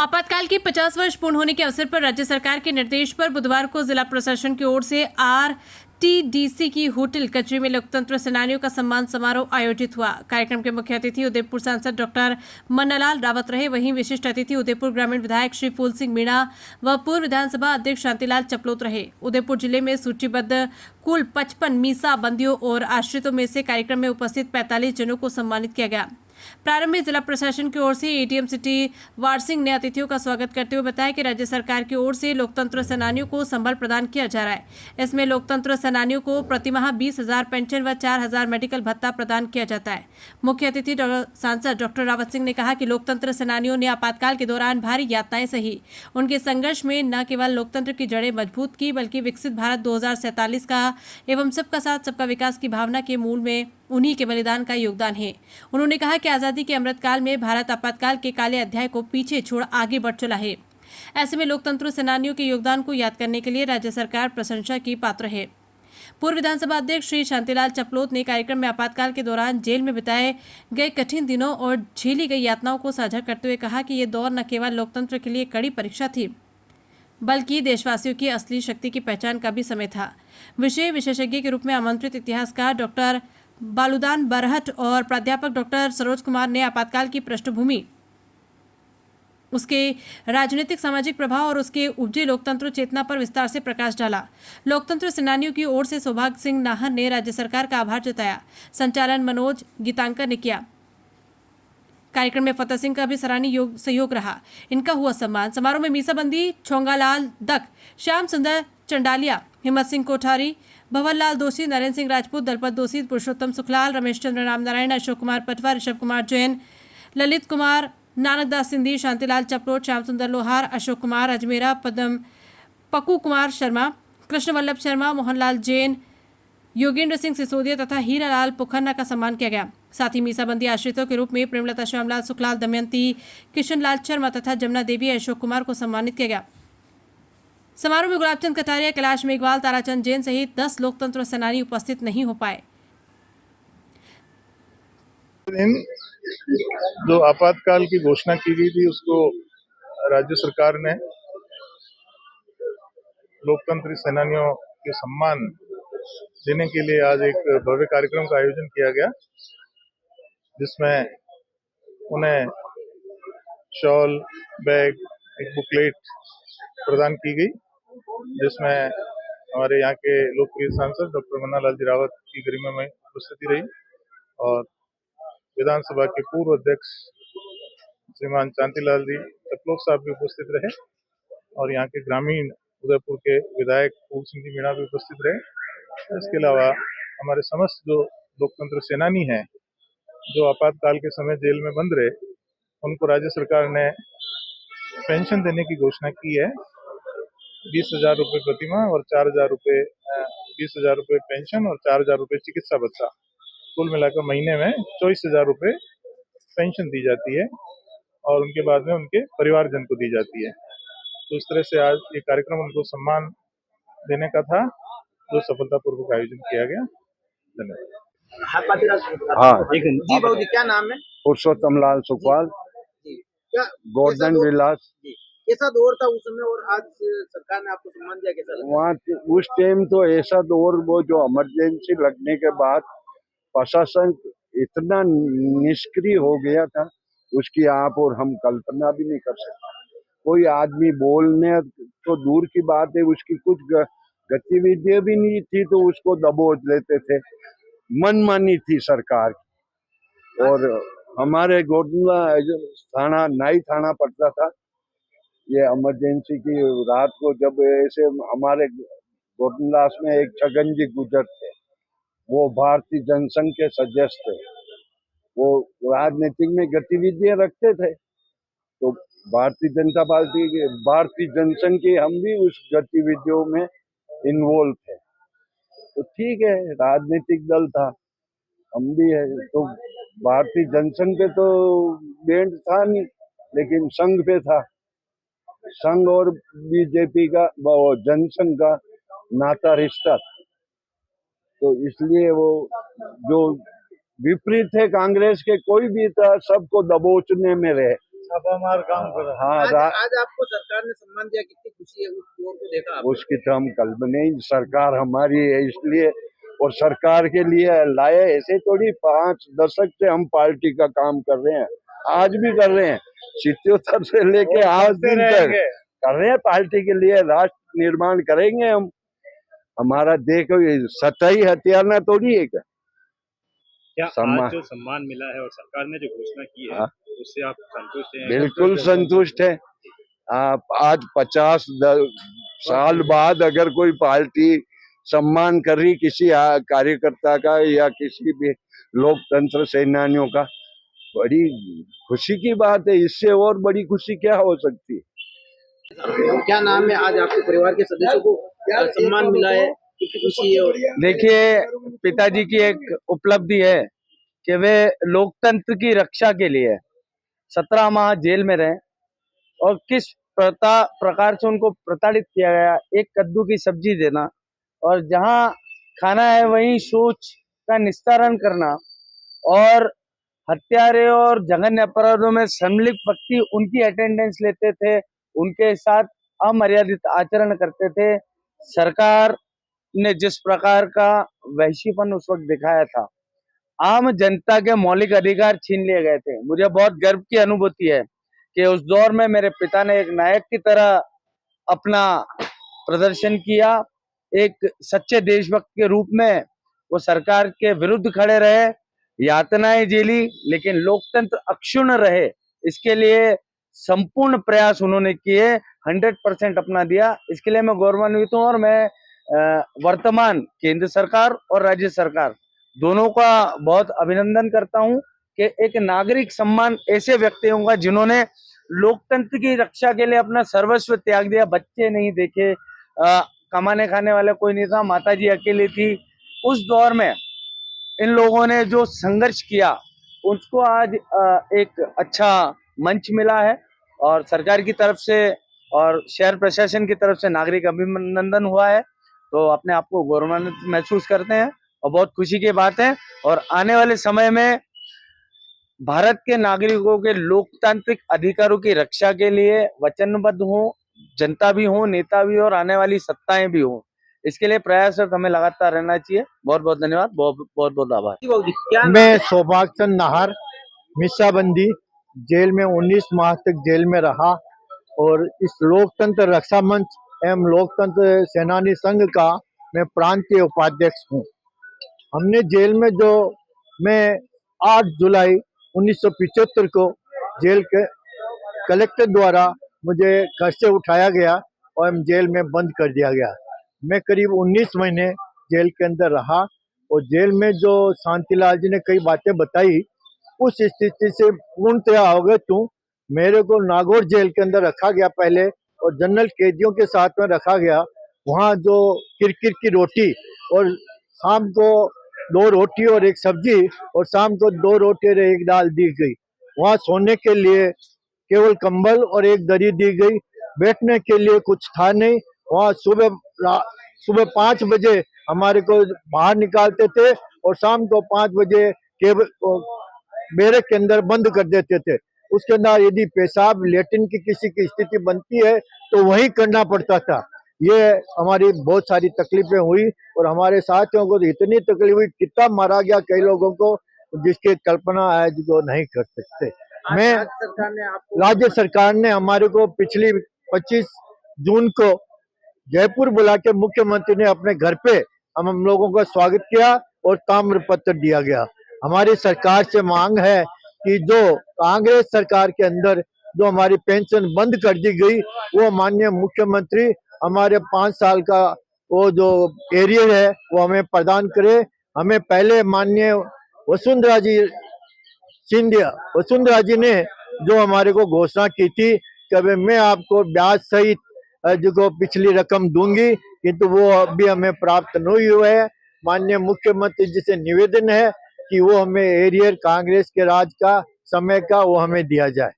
आपातकाल के 50 वर्ष पूर्ण होने के अवसर पर राज्य सरकार के निर्देश पर बुधवार को जिला प्रशासन की ओर से आरटीडीसी की होटल कचरी में लोकतंत्र सेनानियों का सम्मान समारोह आयोजित हुआ। कार्यक्रम के मुख्य अतिथि उदयपुर सांसद डॉक्टर मन्नालाल रावत रहे। वहीं विशिष्ट अतिथि उदयपुर ग्रामीण विधायक श्री फूल सिंह मीणा व पूर्व विधानसभा अध्यक्ष शांतिलाल चपलोत रहे। उदयपुर जिले में सूचीबद्ध कुल 55 मीसा बंदियों और आश्रितों में से कार्यक्रम में उपस्थित 45 जनों को सम्मानित किया गया। प्रारंभ में जिला प्रशासन की ओर से एटीएम सिटी वार सिंह ने अतिथियों का स्वागत करते हुए बताया कि राज्य सरकार की ओर से लोकतंत्र सेनानियों को संबल प्रदान किया जा रहा है। इसमें लोकतंत्र सेनानियों को प्रतिमाह 20,000 पेंशन व 4,000 मेडिकल भत्ता प्रदान किया जाता है। मुख्य अतिथि सांसद डॉक्टर रावत सिंह ने कहा कि लोकतंत्र सेनानियों ने आपातकाल के दौरान भारी यातनाएं सही। उनके संघर्ष में न केवल लोकतंत्र की जड़ें मजबूत की बल्कि विकसित भारत 2047 का एवं सबका साथ सबका विकास की भावना के मूल में उन्हीं के बलिदान का योगदान है। उन्होंने कहा कि आजादी के अमृतकाल में भारत आपातकाल के काले अध्याय को पीछे छोड़ आगे बढ़ चला है। ऐसे में लोकतंत्र सेनानियों के योगदान को याद करने के लिए राज्य सरकार प्रशंसा की पात्र है। पूर्व विधानसभा अध्यक्ष श्री शांतिलाल चपलोत ने कार्यक्रम में आपातकाल के दौरान जेल में बिताए गए कठिन दिनों और झेली गई यातनाओं को साझा करते हुए कहा कि ये दौर न केवल लोकतंत्र के लिए कड़ी परीक्षा थी बल्कि देशवासियों की असली शक्ति की पहचान का भी समय था। विषय विशेषज्ञ के रूप में आमंत्रित इतिहासकार डॉक्टर बालुदान बरहट और प्राध्यापक डॉक्टर सरोज कुमार ने आपातकाल की पृष्ठभूमि, उसके राजनीतिक सामाजिक प्रभाव और उसके उपजे लोकतंत्र चेतना पर विस्तार से प्रकाश डाला। लोकतंत्र सेनानियों की ओर से सौभाग्य सिंह नाहर ने राज्य सरकार का आभार जताया। संचालन मनोज गीतांकर ने किया। कार्यक्रम में फतेह सिंह का भी सराहनीय सहयोग रहा। इनका हुआ सम्मान। समारोह में मीसाबंदी छोंगालाल दक, श्याम सुंदर चंडालिया, हिम्मत सिंह कोठारी, भवन लाल दोषी, नरेंद्र सिंह राजपूत, दलपत दोषी, पुरुषोत्तम सुखलाल, रमेश चंद्र रामनारायण, अशोक कुमार पटवा, ऋषभ कुमार जैन, ललित कुमार, नानक दास सिंधी, शांतिलाल चपलोत, श्याम सुंदर लोहार, अशोक कुमार अजमेरा, पदम पक्कू कुमार शर्मा, कृष्ण वल्लभ शर्मा, मोहनलाल जैन, योगेंद्र सिंह सिसोदिया तथा हीरालाल पुखन्ना का सम्मान किया गया। साथ ही मीसाबंदी आश्रितों के रूप में प्रेमलता श्यामलाल सुखलाल, दमयंती किशनलाल शर्मा तथा जमुना देवी, अशोक कुमार को सम्मानित किया गया। समारोह में गुलाबचंद कटारिया, कैलाश मेघवाल, ताराचंद जैन सहित 10 लोकतंत्र सेनानी उपस्थित नहीं हो पाए। जो आपातकाल की घोषणा की गई थी उसको राज्य सरकार ने लोकतंत्र सेनानियों के सम्मान देने के लिए आज एक भव्य कार्यक्रम का आयोजन किया गया, जिसमें उन्हें शॉल, बैग, एक बुकलेट प्रदान की गई, जिसमें हमारे यहाँ के लोकप्रिय सांसद डॉक्टर मन्नालाल जी रावत की गरिमामय उपस्थिति रही और विधानसभा के पूर्व अध्यक्ष श्रीमान शांतिलाल जी चपलोत साहब भी उपस्थित रहे और यहाँ के ग्रामीण उदयपुर के विधायक फूल सिंह जी मीणा भी उपस्थित रहे। इसके अलावा हमारे समस्त जो लोकतंत्र सेनानी हैं जो आपातकाल के समय जेल में बंद रहे, उनको राज्य सरकार ने पेंशन देने की घोषणा की है। 20,000 रुपये प्रतिमाह और 4,000 रुपये 20,000 रुपये पेंशन और 4,000 रुपये चिकित्सा भत्ता, कुल मिलाकर महीने में 24,000 रुपये पेंशन दी जाती है और उनके बाद में उनके परिवारजन को दी जाती है। तो इस तरह से आज ये कार्यक्रम उनको सम्मान देने का था, जो सफलतापूर्वक आयोजन किया गया। धन्यवाद। हाँ जी बाबू जी, क्या नाम है? पुरुषोत्तम लाल सुखवाल, गोवर्धन विलास। कैसा दौर था उस समय और आज सरकार ने आपको सम्मान दिया, कैसा लगा? वहाँ उस टाइम तो ऐसा दौर, वो जो इमरजेंसी लगने के बाद प्रशासन इतना निष्क्रिय हो गया था, उसकी आप और हम कल्पना भी नहीं कर सकते। कोई आदमी बोलने तो दूर की बात है, उसकी कुछ गतिविधियां भी नहीं थी तो उसको दबोच लेते थे। मनमानी थी सरकार की। और हमारे गोडला थाना, नाई थाना पड़ता था, ये इमरजेंसी की रात को जब ऐसे हमारे गोडलास में एक छगन जी गुजर थे, वो भारतीय जनसंघ के सदस्य थे, वो राजनीतिक में गतिविधियां रखते थे, तो भारतीय जनता पार्टी के, भारतीय जनसंघ के हम भी उस गतिविधियों में इन्वॉल्व थे। तो ठीक है, राजनीतिक दल था, हम भी है, तो भारतीय जनसंघ पे तो बैंड था नहीं, लेकिन संघ पे था। संघ और बीजेपी का, जनसंघ का नाता रिश्ता था, तो इसलिए वो जो विपरीत है कांग्रेस के कोई भी था, सबको दबोचने में रहे। छापामार काम कर रहा है। हाँ, आज आपको सरकार ने सम्मान दिया, कितनी खुशी है उस दौर को देखा आपने? उसकी तो हम कल्पना ही, सरकार हमारी है इसलिए, और सरकार के लिए लाए, ऐसे थोड़ी 5 दशक से हम पार्टी का काम कर रहे हैं, आज भी कर रहे हैं, 77 से लेके आज दिन तक कर रहे हैं पार्टी के लिए, राष्ट्र निर्माण करेंगे हम। हमारा देखो ये सतही हथियार थोड़ी है क्या। क्या सम्मान, आज जो सम्मान मिला है और सरकार ने जो घोषणा की है हाँ, उससे आप संतुष्ट हैं? बिल्कुल संतुष्ट है। आप आज 50 साल बाद अगर कोई पार्टी सम्मान कर रही किसी कार्यकर्ता का या किसी भी लोकतंत्र सेनानियों का, बड़ी खुशी की बात है। इससे और बड़ी खुशी क्या हो सकती है। क्या नाम है आज आपके परिवार के सदस्यों को सम्मान मिला है, कितनी खुशी है? और देखिए, पिताजी की एक उपलब्धि है कि वे लोकतंत्र की रक्षा के लिए 17 माह जेल में रहे और किस प्रकार से उनको प्रताड़ित किया गया, एक कद्दू की सब्जी देना और जहां खाना है वहीं शौच का निस्तारण करना, और हत्यारे और जघन्य अपराधों में सम्मिलित व्यक्ति उनकी अटेंडेंस लेते थे, उनके साथ अमर्यादित आचरण करते थे। सरकार ने जिस प्रकार का वहशीपन उस वक्त दिखाया था, आम जनता के मौलिक अधिकार छीन लिए गए थे। मुझे बहुत गर्व की अनुभूति है कि उस दौर में मेरे पिता ने एक नायक की तरह अपना प्रदर्शन किया, एक सच्चे देशभक्त के रूप में वो सरकार के विरुद्ध खड़े रहे, यातनाएं झेली, लेकिन लोकतंत्र अक्षुण्ण रहे, इसके लिए संपूर्ण प्रयास उन्होंने किए, 100% अपना दिया। इसके लिए मैं गौरवान्वित हूँ और मैं वर्तमान केंद्र सरकार और राज्य सरकार दोनों का बहुत अभिनंदन करता हूं कि एक नागरिक सम्मान ऐसे व्यक्तियों का जिन्होंने लोकतंत्र की रक्षा के लिए अपना सर्वस्व त्याग दिया। बच्चे नहीं देखे, कमाने खाने वाला कोई नहीं था, माताजी अकेली थी। उस दौर में इन लोगों ने जो संघर्ष किया उसको आज एक अच्छा मंच मिला है और सरकार की तरफ से और शहर प्रशासन की तरफ से नागरिक अभिनंदन हुआ है, तो अपने आप को गौरवान्वित महसूस करते हैं और बहुत खुशी की बात है। और आने वाले समय में भारत के नागरिकों के लोकतांत्रिक अधिकारों की रक्षा के लिए वचनबद्ध हो, जनता भी हो, नेता भी हो और आने वाली सत्ताएं भी हो, इसके लिए प्रयासरत हमें लगातार रहना चाहिए। बहुत बहुत धन्यवाद, बहुत बहुत आभार। क्या मैं सौभाग्य चंद नाहर, मिसाबंदी जेल में 19 माह तक जेल में रहा और इस लोकतंत्र रक्षा मंच एवं लोकतंत्र सेनानी संघ का मैं प्रांतीय उपाध्यक्ष हूँ। हमने जेल में जो मैं 8 जुलाई 1975 को जेल के कलेक्टर द्वारा मुझे घर से उठाया गया और जेल में बंद कर दिया गया। मैं करीब 19 महीने जेल के अंदर रहा और जेल में जो शांतिलाल जी ने कई बातें बताई, उस स्थिति से पूर्णतया अवगत हूँ। मेरे को नागौर जेल के अंदर रखा गया पहले और जनरल कैदियों के साथ में रखा गया। वहाँ जो किरकिर की रोटी और शाम को 2 रोटी और 1 सब्जी और शाम को 2 रोटी और 1 दाल दी गई। वहाँ सोने के लिए केवल कंबल और 1 दरी दी गई, बैठने के लिए कुछ था नहीं। वहाँ सुबह 5 बजे हमारे को बाहर निकालते थे और शाम को 5 बजे केवल बैरक के अंदर बंद कर देते थे। उसके अंदर यदि पेशाब लेटिन की किसी की स्थिति बनती है तो वही करना पड़ता था। ये हमारी बहुत सारी तकलीफें हुई और हमारे साथियों को तो इतनी तकलीफ हुई, कितना मारा गया कई लोगों को, जिसकी कल्पना है जो नहीं कर सकते। मैं राज्य सरकार ने हमारे को पिछली 25 जून को जयपुर बुला के मुख्यमंत्री ने अपने घर पे हम लोगों का स्वागत किया और ताम्र पत्र दिया गया। हमारी सरकार से मांग है कि जो कांग्रेस सरकार के अंदर जो हमारी पेंशन बंद कर दी गई, वो माननीय मुख्यमंत्री हमारे 5 साल का वो जो एरियर है वो हमें प्रदान करे। हमें पहले माननीय वसुंधरा जी ने जो हमारे को घोषणा की थी कि मैं आपको ब्याज सहित जो पिछली रकम दूंगी, किंतु वो अभी हमें प्राप्त नहीं हुआ है। माननीय मुख्यमंत्री जी से निवेदन है कि वो हमें एरियर कांग्रेस के राज का समय का वो हमें दिया जाए।